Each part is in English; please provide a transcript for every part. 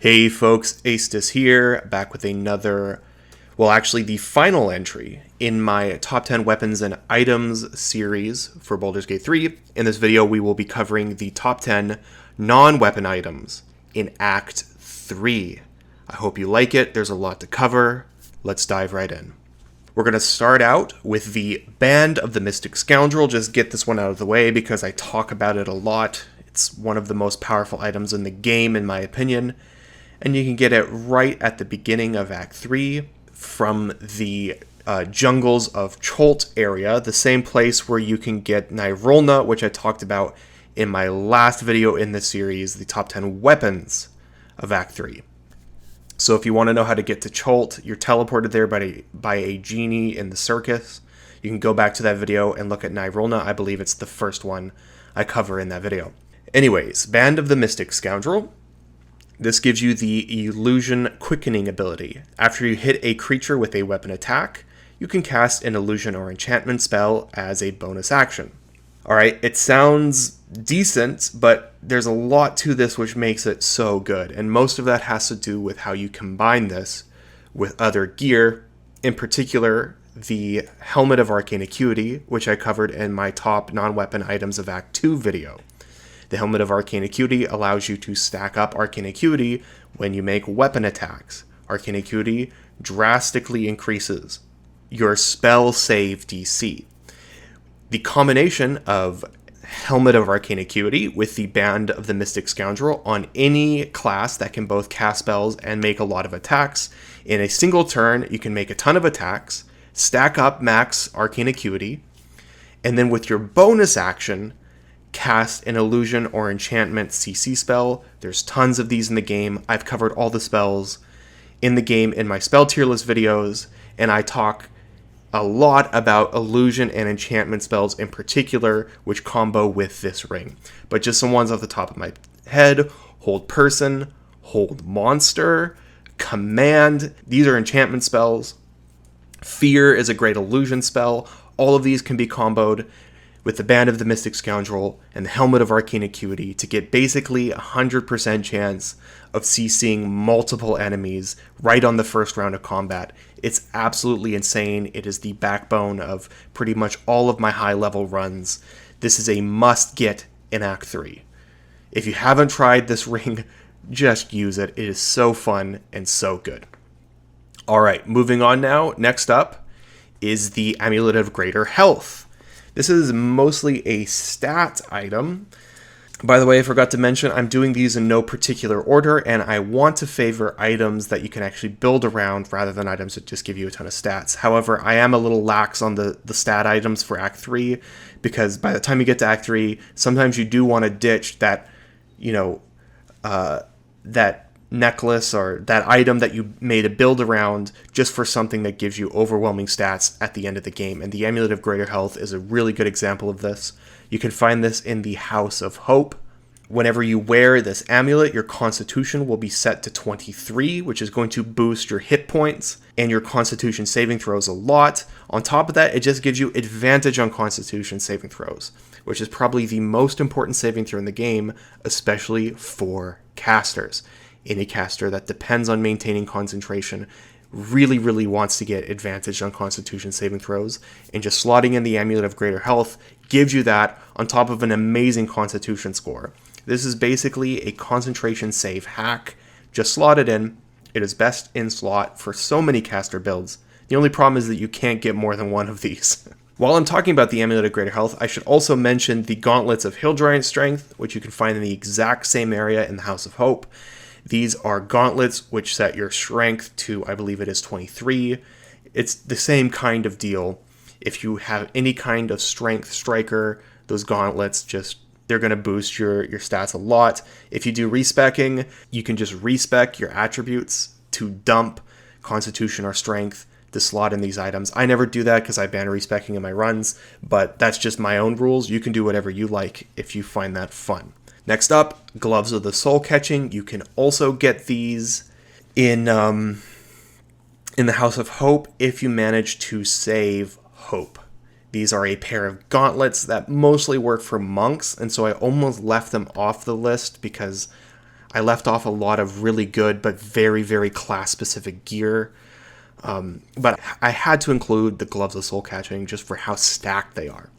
Hey folks, Astus here, back with another, well actually the final entry in my top 10 weapons and items series for Baldur's Gate 3. In this video we will be covering the top 10 non-weapon items in Act 3. I hope you like it, there's a lot to cover, let's dive right in. We're going to start out with the Band of the Mystic Scoundrel, just get this one out of the way because I talk about it a lot. It's one of the most powerful items in the game in my opinion. And you can get it right at the beginning of Act 3 from the jungles of Cholt area, the same place where you can get Nyrolna, which I talked about in my last video in this series, the top 10 weapons of Act 3. So if you want to know how to get to Cholt, you're teleported there by a genie in the circus. You can go back to that video and look at Nyrolna. I believe it's the first one I cover in that video. Anyways, Band of the Mystic Scoundrel. This gives you the Illusion Quickening ability. After you hit a creature with a weapon attack, you can cast an illusion or enchantment spell as a bonus action. Alright, it sounds decent, but there's a lot to this which makes it so good, and most of that has to do with how you combine this with other gear, in particular the Helmet of Arcane Acuity, which I covered in my top non-weapon items of Act 2 video. The Helmet of Arcane Acuity allows you to stack up Arcane Acuity when you make weapon attacks. Arcane Acuity drastically increases your spell save DC. The combination of Helmet of Arcane Acuity with the Band of the Mystic Scoundrel on any class that can both cast spells and make a lot of attacks. In a single turn, you can make a ton of attacks, stack up max Arcane Acuity, and then with your bonus action, cast an illusion or enchantment CC spell. There's tons of these in the game. I've covered all the spells in the game in my spell tier list videos, and I talk a lot about illusion and enchantment spells in particular, which combo with this ring. But just some ones off the top of my head: Hold Person, Hold Monster, Command. These are enchantment spells. Fear is a great illusion spell. All of these can be comboed with the Band of the Mystic Scoundrel and the Helmet of Arcane Acuity to get basically a 100% chance of CCing multiple enemies right on the first round of combat. It's absolutely insane. It is the backbone of pretty much all of my high-level runs. This is a must-get in Act 3. If you haven't tried this ring, just use it. It is so fun and so good. Alright, moving on now. Next up is the Amulet of Greater Health. This is mostly a stat item. By the way, I forgot to mention, I'm doing these in no particular order, and I want to favor items that you can actually build around rather than items that just give you a ton of stats. However, I am a little lax on the stat items for Act 3, because by the time you get to Act 3, sometimes you do want to ditch that, that necklace or that item that you made a build around just for something that gives you overwhelming stats at the end of the game. And the Amulet of Greater Health is a really good example of this. You can find this in the House of Hope. Whenever you wear this amulet, your constitution will be set to 23, which is going to boost your hit points and your constitution saving throws a lot. On top of that, it just gives you advantage on constitution saving throws, which is probably the most important saving throw in the game, especially for casters. Any caster that depends on maintaining concentration really wants to get advantage on constitution saving throws, and just slotting in the Amulet of Greater Health gives you that on top of an amazing constitution score. This is basically a concentration save hack. Just slot it in. It is best in slot for so many caster builds. The only problem is that you can't get more than one of these. While I'm talking about the Amulet of Greater Health, I should also mention the Gauntlets of Hildrine Strength, which you can find in the exact same area in the House of Hope. These are gauntlets which set your strength to, I believe it is 23. It's the same kind of deal. If you have any kind of strength striker, those gauntlets they're going to boost your stats a lot. If you do respecking, you can just respec your attributes to dump constitution or strength to slot in these items. I never do that because I ban respecking in my runs, but that's just my own rules. You can do whatever you like if you find that fun. Next up, Gloves of the Soul Catching. You can also get these in the House of Hope if you manage to save Hope. These are a pair of gauntlets that mostly work for monks, and so I almost left them off the list because I left off a lot of really good but very, very class-specific gear. But I had to include the Gloves of Soul Catching just for how stacked they are.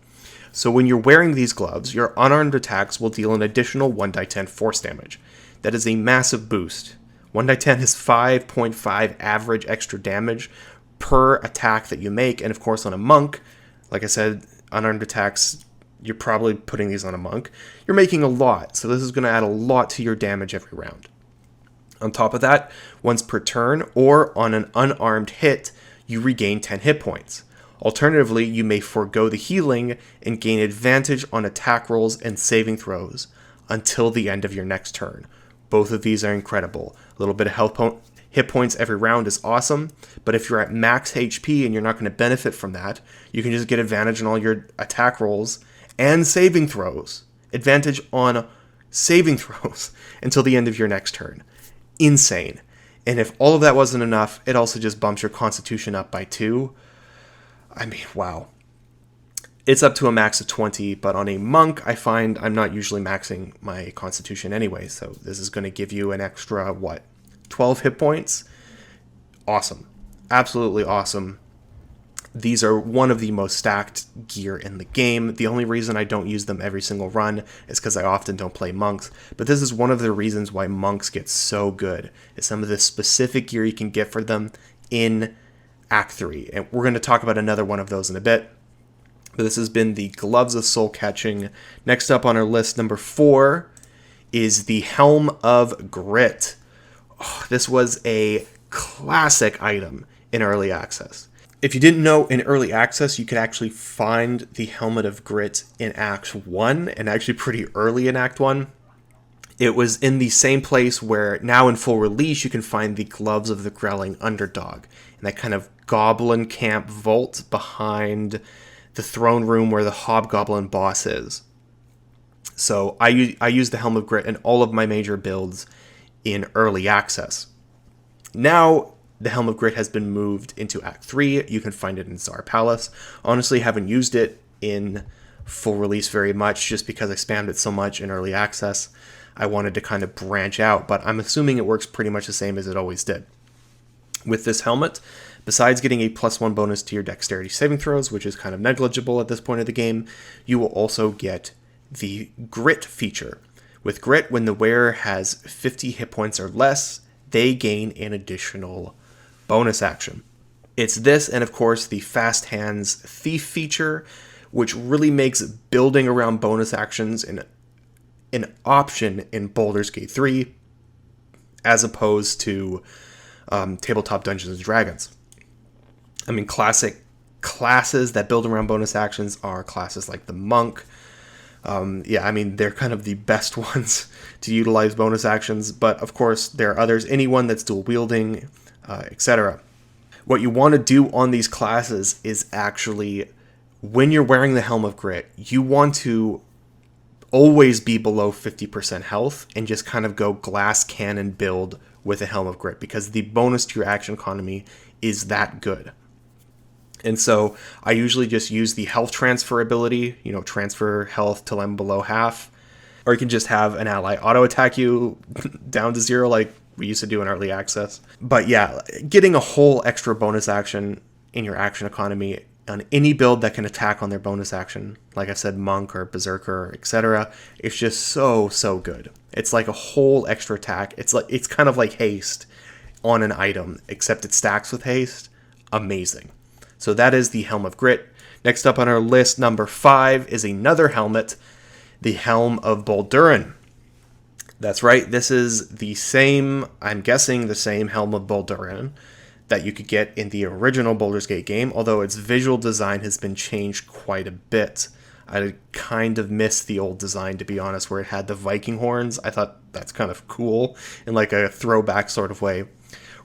So when you're wearing these gloves, your unarmed attacks will deal an additional 1d10 force damage. That is a massive boost. 1d10 is 5.5 average extra damage per attack that you make, and of course on a monk, like I said, unarmed attacks, you're probably putting these on a monk, you're making a lot, so this is going to add a lot to your damage every round. On top of that, once per turn, or on an unarmed hit, you regain 10 hit points. Alternatively, you may forego the healing and gain advantage on attack rolls and saving throws until the end of your next turn. Both of these are incredible. A little bit of hit points every round is awesome, but if you're at max HP and you're not going to benefit from that, you can just get advantage on all your attack rolls and saving throws. Advantage on saving throws until the end of your next turn. Insane. And if all of that wasn't enough, it also just bumps your constitution up by 2. I mean, wow. It's up to a max of 20, but on a monk, I find I'm not usually maxing my constitution anyway, so this is going to give you an extra, 12 hit points? Awesome. Absolutely awesome. These are one of the most stacked gear in the game. The only reason I don't use them every single run is because I often don't play monks, but this is one of the reasons why monks get so good, is some of the specific gear you can get for them in Act 3, and we're going to talk about another one of those in a bit. But this has been the Gloves of Soul Catching. Next up on our list, number 4, is the Helm of Grit. Oh, this was a classic item in Early Access. If you didn't know, in Early Access, you could actually find the Helmet of Grit in Act 1, and actually pretty early in Act 1. It was in the same place where now in full release, you can find the Gloves of the Growling Underdog, in that kind of goblin camp vault behind the throne room where the hobgoblin boss is. So I use the Helm of Grit in all of my major builds in Early Access. Now, the Helm of Grit has been moved into Act 3. You can find it in Tsar Palace. Honestly, haven't used it in full release very much just because I spammed it so much in Early Access. I wanted to kind of branch out, but I'm assuming it works pretty much the same as it always did. With this helmet, besides getting a +1 bonus to your dexterity saving throws, which is kind of negligible at this point of the game, you will also get the Grit feature. With Grit, when the wearer has 50 hit points or less, they gain an additional bonus action. It's this and, of course, the Fast Hands Thief feature, which really makes building around bonus actions an option in Baldur's Gate 3, as opposed to tabletop Dungeons & Dragons. I mean, classic classes that build around bonus actions are classes like the Monk. They're kind of the best ones to utilize bonus actions, but of course there are others, anyone that's dual wielding, etc. What you want to do on these classes is actually, when you're wearing the Helm of Grit, you want to always be below 50% health and just kind of go glass cannon build with a Helm of Grit, because the bonus to your action economy is that good. And so I usually just use the health transfer ability, transfer health till I'm below half. Or you can just have an ally auto attack you down to 0 like we used to do in Early Access. But yeah, getting a whole extra bonus action in your action economy on any build that can attack on their bonus action, like I said, Monk or Berserker, etc., it's just so good. It's like a whole extra attack. It's kind of like haste on an item, except it stacks with haste. Amazing. So that is the Helm of Grit. Next up on our list, number 5, is another helmet, the Helm of Balduran. That's right, this is the same, I'm guessing the same Helm of Balduran that you could get in the original Baldur's Gate game, although its visual design has been changed quite a bit. I kind of missed the old design, to be honest, where it had the Viking horns. I thought that's kind of cool in like a throwback sort of way.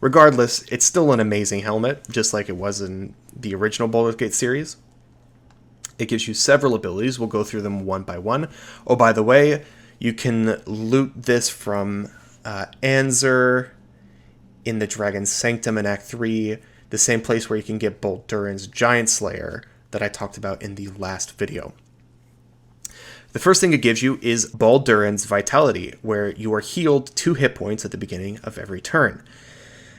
Regardless, it's still an amazing helmet, just like it was in the original Baldur's Gate series. It gives you several abilities. We'll go through them one by one. Oh, by the way, you can loot this from Anzer in the Dragon's Sanctum in Act 3, the same place where you can get Balduran's Giant Slayer that I talked about in the last video. The first thing it gives you is Balduran's Vitality, where you are healed 2 hit points at the beginning of every turn.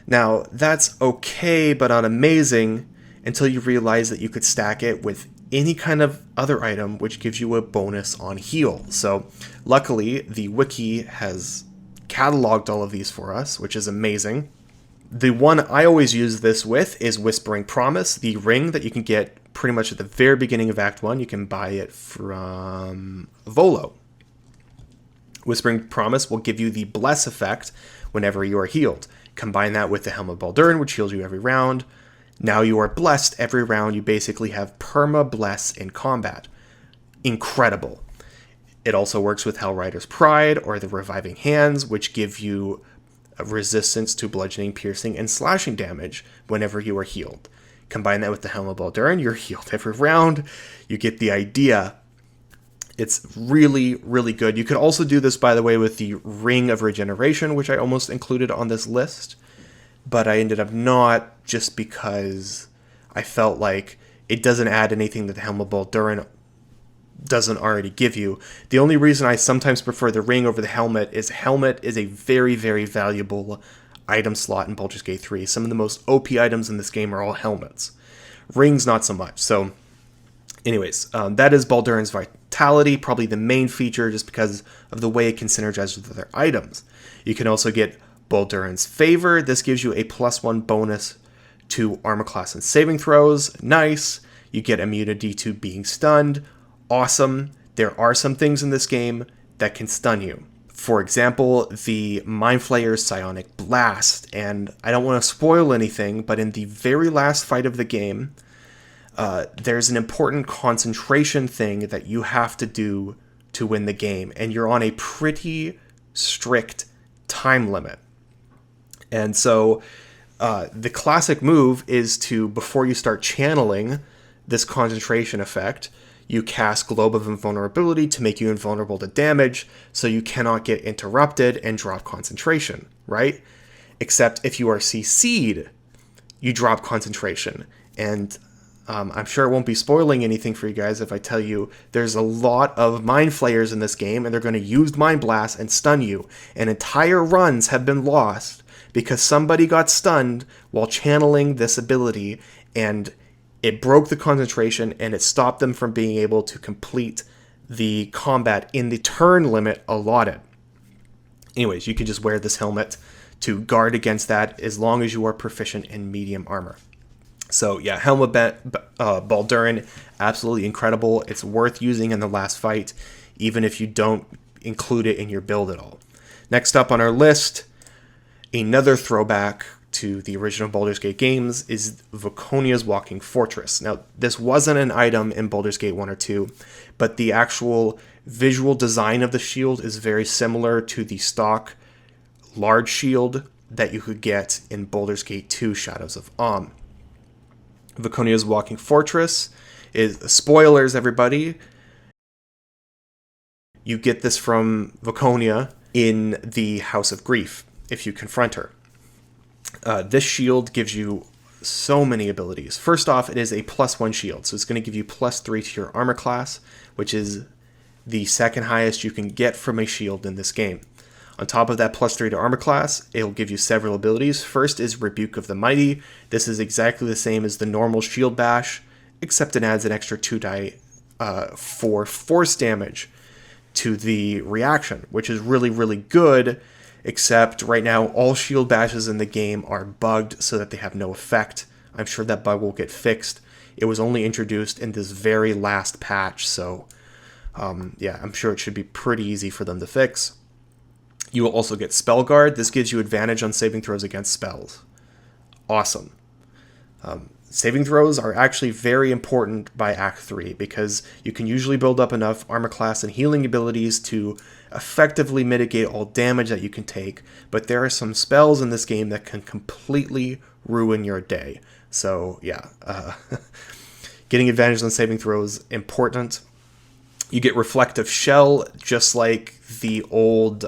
Now, that's okay, but not amazing until you realize that you could stack it with any kind of other item which gives you a bonus on heal. So, luckily, the wiki has cataloged all of these for us, which is amazing. The one I always use this with is Whispering Promise, the ring that you can get pretty much at the very beginning of Act 1. You can buy it from Volo. Whispering Promise will give you the Bless effect whenever you are healed. Combine that with the Helm of Balduran, which heals you every round. Now you are blessed every round. You basically have perma bless in combat. Incredible. It also works with Hellrider's Pride or the Reviving Hands, which give you a resistance to bludgeoning, piercing, and slashing damage whenever you are healed. Combine that with the Helm of Balduran, you're healed every round. You get the idea. It's really, really good. You could also do this, by the way, with the Ring of Regeneration, which I almost included on this list, but I ended up not, just because I felt like it doesn't add anything that the Helm of Balduran doesn't already give you. The only reason I sometimes prefer the ring over the helmet is a very, very valuable item slot in Baldur's Gate 3. Some of the most OP items in this game are all helmets. Rings, not so much. So, anyways, that is Balduran's Vitality, probably the main feature just because of the way it can synergize with other items. You can also get Balduran's Favor. This gives you a +1 bonus to armor class and saving throws. Nice. You get immunity to being stunned. Awesome. There are some things in this game that can stun you. For example, the Mind Flayer's Psionic Blast. And I don't want to spoil anything, but in the very last fight of the game, there's an important concentration thing that you have to do to win the game. And you're on a pretty strict time limit. And so the classic move is to, before you start channeling this concentration effect, you cast Globe of Invulnerability to make you invulnerable to damage, so you cannot get interrupted and drop concentration, right? Except if you are CC'd, you drop concentration. And I'm sure it won't be spoiling anything for you guys if I tell you there's a lot of Mind Flayers in this game, and they're going to use Mind Blast and stun you. And entire runs have been lost because somebody got stunned while channeling this ability, and it broke the concentration, and it stopped them from being able to complete the combat in the turn limit allotted. Anyways, you can just wear this helmet to guard against that as long as you are proficient in medium armor. So yeah, Helm of Balduran, absolutely incredible. It's worth using in the last fight, even if you don't include it in your build at all. Next up on our list, another throwback to the original Baldur's Gate games is Viconia's Walking Fortress. Now, this wasn't an item in Baldur's Gate 1 or 2, but the actual visual design of the shield is very similar to the stock large shield that you could get in Baldur's Gate 2 Shadows of Amn. Viconia's Walking Fortress is, spoilers everybody, you get this from Viconia in the House of Grief if you confront her. This shield gives you so many abilities. First off, it is a +1 shield, so it's going to give you +3 to your armor class, which is the second highest you can get from a shield in this game. On top of that +3 to armor class, it'll give you several abilities. First is Rebuke of the Mighty. This is exactly the same as the normal shield bash, except it adds an extra 2 die for force damage to the reaction, which is really, really good. Except right now, all shield bashes in the game are bugged so that they have no effect. I'm sure that bug will get fixed. It was only introduced in this very last patch, so yeah, I'm sure it should be pretty easy for them to fix. You will also get Spell Guard. This gives you advantage on saving throws against spells. Awesome. Saving throws are actually very important by Act 3 because you can usually build up enough armor class and healing abilities to effectively mitigate all damage that you can take, but there are some spells in this game that can completely ruin your day. So yeah, getting advantage on saving throws, important. You get Reflective Shell, just like the old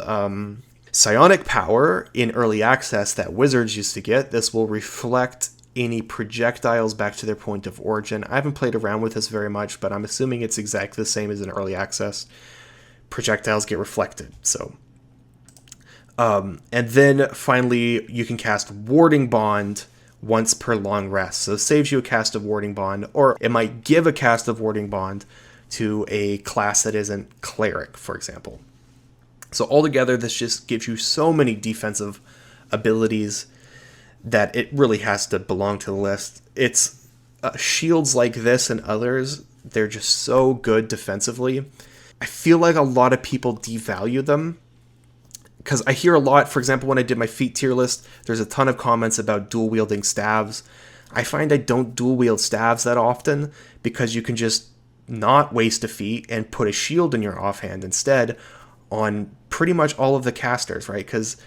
psionic power in early access that wizards used to get. This will reflect any projectiles back to their point of origin. I haven't played around with this very much, but I'm assuming it's exactly the same as in early access. projectiles get reflected. So, and then finally you can cast Warding Bond once per long rest. So it saves you a cast of Warding Bond, or it might give a cast of Warding Bond to a class that isn't Cleric, for example. So altogether, this just gives you so many defensive abilities that it really has to belong to the list. It's shields like this and others, they're just so good defensively. I feel like a lot of people devalue them, because I hear a lot, for example, when I did my feat tier list, there's a ton of comments about dual wielding staves. I find I don't dual wield staves that often, because you can just not waste a feat and put a shield in your offhand instead on pretty much all of the casters, right? Because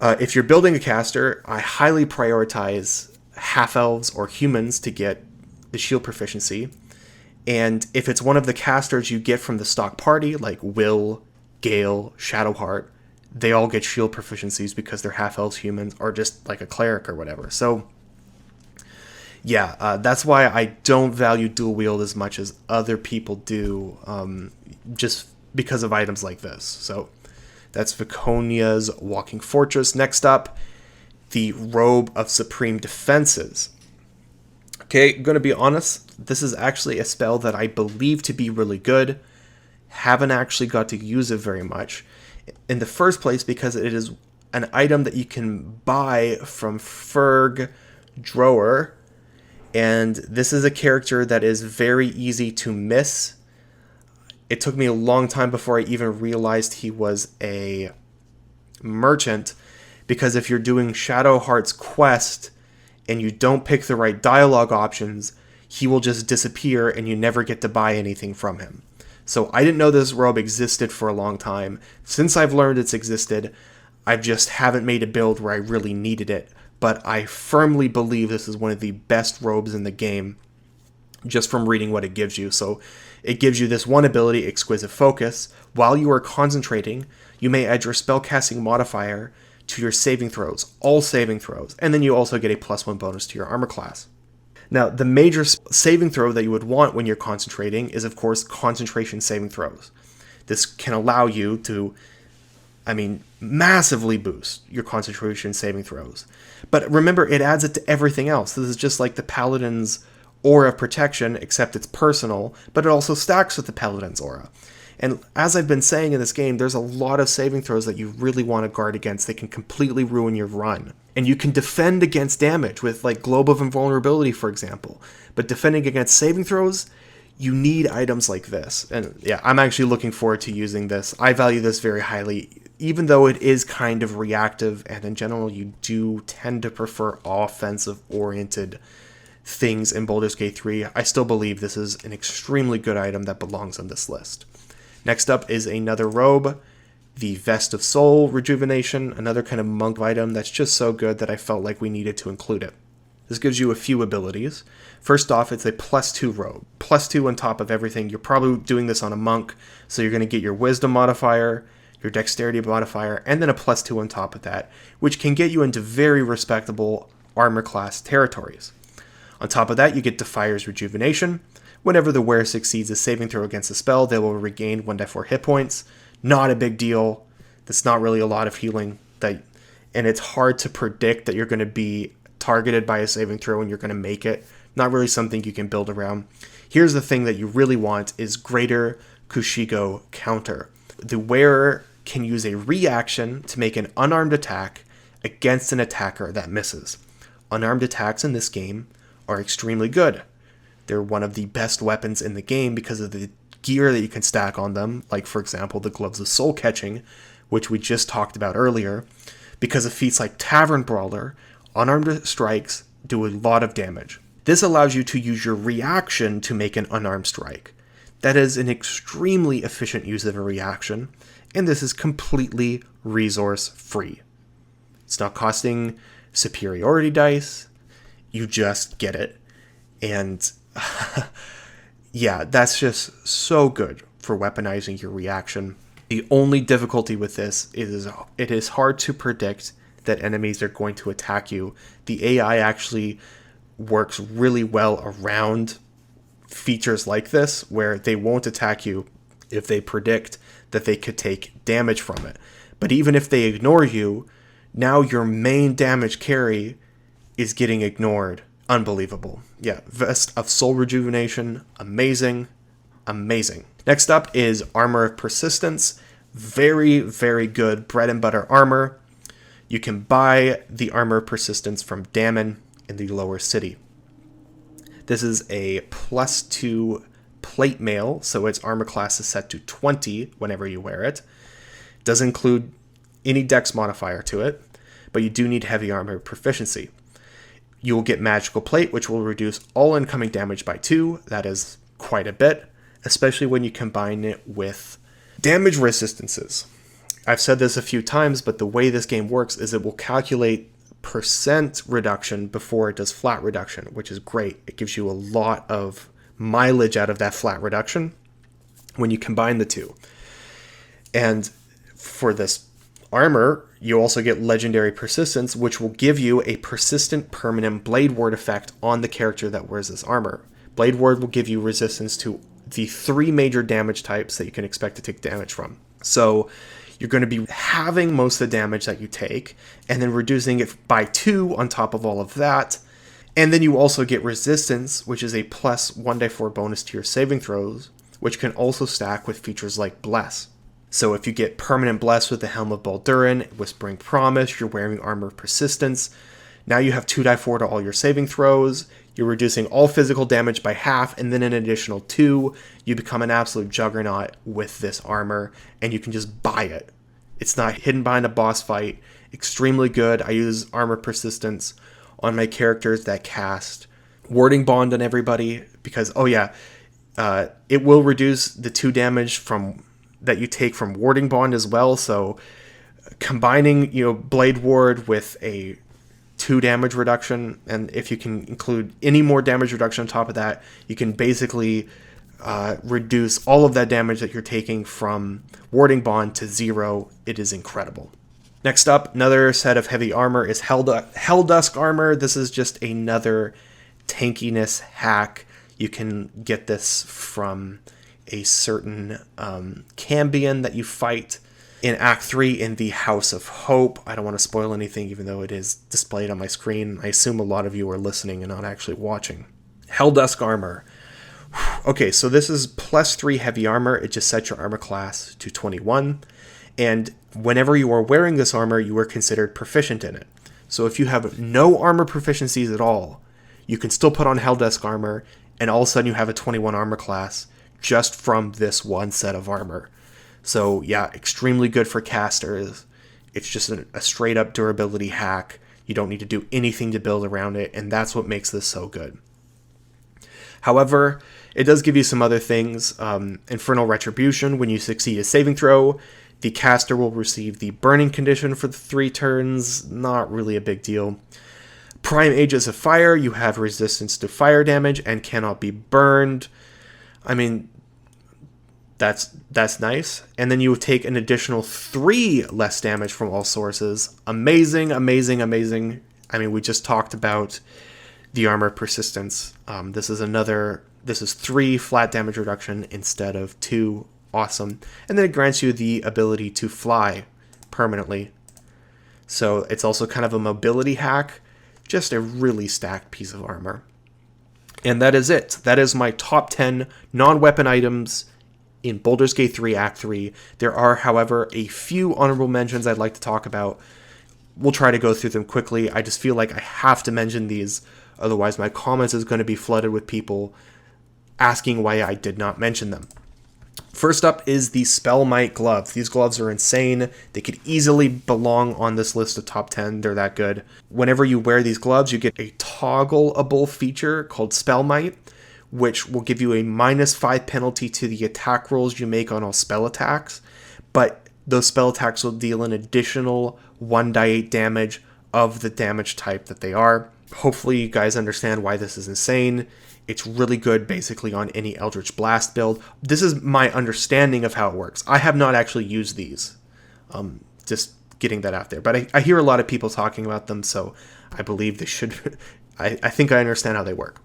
if you're building a caster, I highly prioritize half-elves or humans to get the shield proficiency. And if it's one of the casters you get from the stock party, like Will, Gale, Shadowheart, they all get shield proficiencies because they're half-elves, humans, or just like a cleric or whatever. So, yeah, that's why I don't value dual wield as much as other people do, just because of items like this. So that's Viconia's Walking Fortress. Next up, the Robe of Supreme Defenses. Okay, I'm going to be honest, this is actually a spell that I believe to be really good. Haven't actually got to use it very much. In the first place, because it is an item that you can buy from Ferg Drower, and this is a character that is very easy to miss. It took me a long time before I even realized he was a merchant, because if you're doing Shadowheart's quest and you don't pick the right dialogue options, he will just disappear and you never get to buy anything from him. So I didn't know this robe existed for a long time. Since I've learned it's existed, I just haven't made a build where I really needed it, but I firmly believe this is one of the best robes in the game, just from reading what it gives you. So it gives you this one ability, Exquisite Focus. While you are concentrating, you may add your spellcasting modifier to your saving throws, all saving throws, and then you also get a +1 bonus to your armor class. Now, the major saving throw that you would want when you're concentrating is, of course, concentration saving throws. This can allow you to, massively boost your concentration saving throws. But remember, it adds it to everything else. This is just like the Paladin's Aura of Protection, except it's personal, but it also stacks with the Paladin's Aura. And as I've been saying in this game, there's a lot of saving throws that you really want to guard against. They can completely ruin your run. And you can defend against damage with, like, Globe of Invulnerability, for example. But defending against saving throws, you need items like this. And yeah, I'm actually looking forward to using this. I value this very highly, even though it is kind of reactive, and in general you do tend to prefer offensive-oriented things in Baldur's Gate 3. I still believe this is an extremely good item that belongs on this list. Next up is another robe, the Vest of Soul Rejuvination, another kind of monk item that's just so good that I felt like we needed to include it. This gives you a few abilities. First off, it's a +2 robe. +2 on top of everything. You're probably doing this on a monk, so you're going to get your Wisdom modifier, your Dexterity modifier, and then a +2 on top of that, which can get you into very respectable armor class territories. On top of that, you get Defier's Rejuvenation. Whenever the wearer succeeds a saving throw against a spell, they will regain 1d4 hit points. Not a big deal. That's not really a lot of healing. And it's hard to predict that you're going to be targeted by a saving throw and you're going to make it. Not really something you can build around. Here's the thing that you really want is Greater Kushigo Counter. The wearer can use a reaction to make an unarmed attack against an attacker that misses. Unarmed attacks in this game are extremely good. They're one of the best weapons in the game because of the gear that you can stack on them, like, for example, the Gloves of Soul Catching, which we just talked about earlier. Because of feats like Tavern Brawler, unarmed strikes do a lot of damage. This allows you to use your reaction to make an unarmed strike. That is an extremely efficient use of a reaction, and this is completely resource free. It's not costing superiority dice, you just get it. And yeah, that's just so good for weaponizing your reaction. The only difficulty with this is it is hard to predict that enemies are going to attack you. The AI actually works really well around features like this, where they won't attack you if they predict that they could take damage from it. But even if they ignore you, now your main damage carry is getting ignored. Unbelievable. Yeah, Vest of Soul Rejuvenation, amazing, amazing. Next up is Armour of Persistence. Very, very good bread and butter armor. You can buy the Armour of Persistence from Dammon in the lower city. This is a +2 plate mail, so its armor class is set to 20 whenever you wear it. Does include any dex modifier to it, but you do need heavy armor proficiency. You will get magical plate, which will reduce all incoming damage by 2. That is quite a bit, especially when you combine it with damage resistances. I've said this a few times, but the way this game works is it will calculate percent reduction before it does flat reduction, which is great. It gives you a lot of mileage out of that flat reduction when you combine the two. And for this armor, you also get legendary persistence, which will give you a persistent permanent blade ward effect on the character that wears this armor. Blade ward will give you resistance to the 3 major damage types that you can expect to take damage from. So you're going to be having most of the damage that you take, and then reducing it by 2 on top of all of that. And then you also get resistance, which is a plus 1d4 bonus to your saving throws, which can also stack with features like Bless. So if you get permanent Bless with the Helm of Balduran, Whispering Promise, you're wearing Armour of Persistence, now you have 2d4 to all your saving throws, you're reducing all physical damage by half, and then an additional 2, you become an absolute juggernaut with this armor, and you can just buy it. It's not hidden behind a boss fight, extremely good. I use Armour Persistence on my characters that cast Warding Bond on everybody, because, it will reduce the 2 damage from that you take from Warding Bond as well, so combining, Blade Ward with a 2 damage reduction, and if you can include any more damage reduction on top of that, you can basically reduce all of that damage that you're taking from Warding Bond to 0. It is incredible. Next up, another set of heavy armor is Helldusk Armor. This is just another tankiness hack. You can get this from a certain Cambion that you fight in Act 3 in the House of Hope. I don't want to spoil anything, even though it is displayed on my screen. I assume a lot of you are listening and not actually watching. Helldusk Armor. Okay, so this is +3 heavy armor. It just sets your armor class to 21. And whenever you are wearing this armor, you are considered proficient in it. So if you have no armor proficiencies at all, you can still put on Helldusk Armor, and all of a sudden you have a 21 armor class just from this one set of armor. So yeah, extremely good for casters. It's just a straight up durability hack. You don't need to do anything to build around it, and that's what makes this so good. However, it does give you some other things. Infernal Retribution, when you succeed a saving throw, the caster will receive the burning condition for the 3 turns. Not really a big deal. Prime Aegis of Fire, you have resistance to fire damage and cannot be burned. I mean, that's nice. And then you would take an additional 3 less damage from all sources. Amazing, amazing, amazing. I mean, we just talked about the Armour of Persistence. This is 3 flat damage reduction instead of 2. Awesome. And then it grants you the ability to fly permanently. So it's also kind of a mobility hack. Just a really stacked piece of armor. And that is it. That is my top 10 non-weapon items in Baldur's Gate 3 Act 3. There are, however, a few honorable mentions I'd like to talk about. We'll try to go through them quickly. I just feel like I have to mention these. Otherwise, my comments is going to be flooded with people asking why I did not mention them. First up is the Spellmight gloves. These gloves are insane. They could easily belong on this list of top 10. They're that good. Whenever you wear these gloves, you get a toggleable feature called Spellmight, which will give you a -5 penalty to the attack rolls you make on all spell attacks. But those spell attacks will deal an additional 1d8 damage of the damage type that they are. Hopefully you guys understand why this is insane. It's really good basically on any Eldritch Blast build. This is my understanding of how it works. I have not actually used these. Just getting that out there. But I hear a lot of people talking about them, so I believe they should. I think I understand how they work.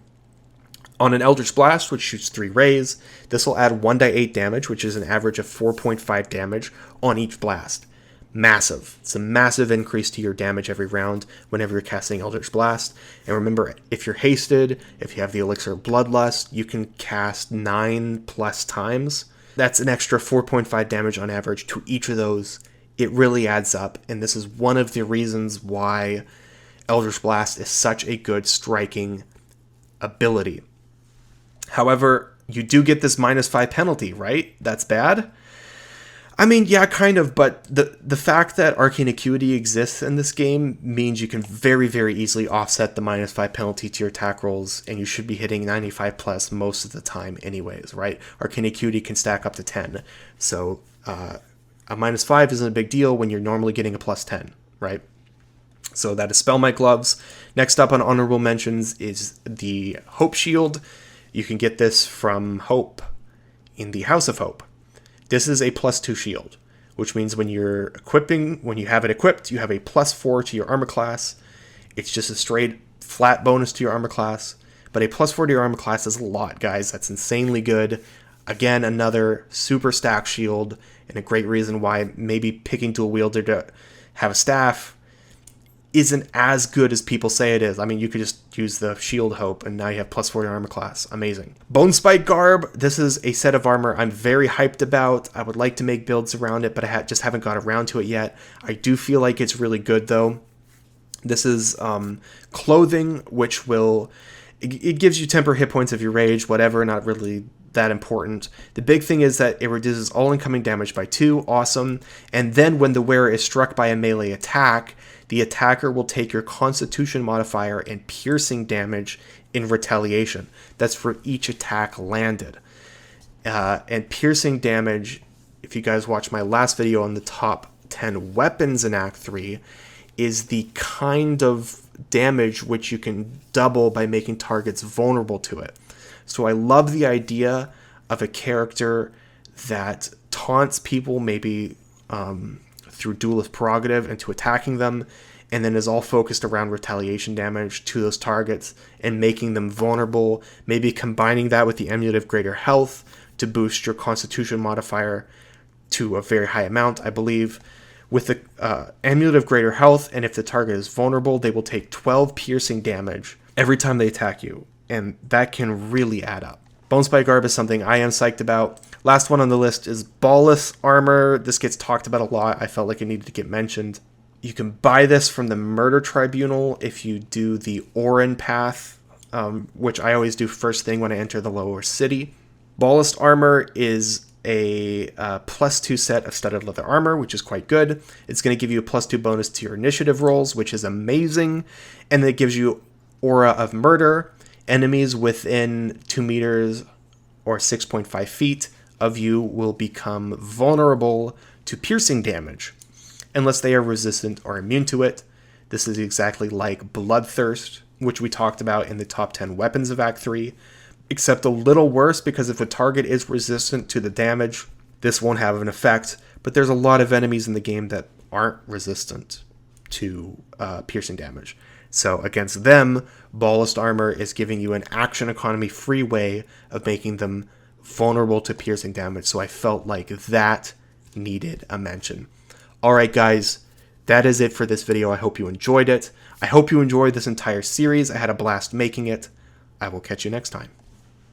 On an Eldritch Blast, which shoots 3 rays, this will add 1d8 damage, which is an average of 4.5 damage on each blast. Massive. It's a massive increase to your damage every round whenever you're casting Eldritch Blast. And remember, if you're hasted, if you have the Elixir of Bloodlust, you can cast 9 plus times. That's an extra 4.5 damage on average to each of those. It really adds up, and this is one of the reasons why Eldritch Blast is such a good striking ability. However, you do get this -5 penalty, right? That's bad? I mean, yeah, kind of, but the fact that Arcane Acuity exists in this game means you can very, very easily offset the -5 penalty to your attack rolls, and you should be hitting 95 plus most of the time anyways, right? Arcane Acuity can stack up to 10, so a -5 isn't a big deal when you're normally getting a +10, right? So that is Spellmite Gloves. Next up on honorable mentions is the Hope Shield. You can get this from Hope in the House of Hope. This is a +2 shield, which means when you have it equipped, you have a +4 to your armor class. It's just a straight flat bonus to your armor class, but a +4 to your armor class is a lot, guys. That's insanely good. Again, another super stack shield, and a great reason why maybe picking Dual Wielder to have a staff isn't as good as people say it is. I mean, you could just use the Shield Hope, and now you have +4 to your armor class. Amazing. Bonespike Garb. This is a set of armor I'm very hyped about. I would like to make builds around it, but I just haven't got around to it yet. I do feel like it's really good, though. This is clothing, which will... It gives you temper hit points if you rage, whatever, not really that important. The big thing is that it reduces all incoming damage by 2, awesome. And then when the wearer is struck by a melee attack, the attacker will take your Constitution modifier and piercing damage in retaliation. That's for each attack landed. And piercing damage, if you guys watch my last video on the top 10 weapons in Act 3, is the kind of damage which you can double by making targets vulnerable to it. So I love the idea of a character that taunts people maybe through Duelist Prerogative into attacking them, and then is all focused around retaliation damage to those targets and making them vulnerable, maybe combining that with the Amulet of Greater Health to boost your Constitution modifier to a very high amount, I believe. With the Amulet of Greater Health, and if the target is vulnerable, they will take 12 piercing damage every time they attack you, and that can really add up. Bonespike Garb is something I am psyched about. Last one on the list is Ballis Armor. This gets talked about a lot. I felt like it needed to get mentioned. You can buy this from the Murder Tribunal if you do the Orin path, which I always do first thing when I enter the lower city. Ballast Armor is a +2 set of studded leather armor, which is quite good. It's going to give you a +2 bonus to your initiative rolls, which is amazing. And then it gives you Aura of Murder. Enemies within 2 meters or 6.5 feet of you will become vulnerable to piercing damage unless they are resistant or immune to it. This is exactly like Bloodthirst, which we talked about in the top 10 weapons of Act 3, except a little worse because if a target is resistant to the damage, this won't have an effect, but there's a lot of enemies in the game that aren't resistant to piercing damage. So against them, Ballast Armor is giving you an action economy free way of making them vulnerable to piercing damage. So I felt like that needed a mention. Alright guys, that is it for this video. I hope you enjoyed it. I hope you enjoyed this entire series. I had a blast making it. I will catch you next time.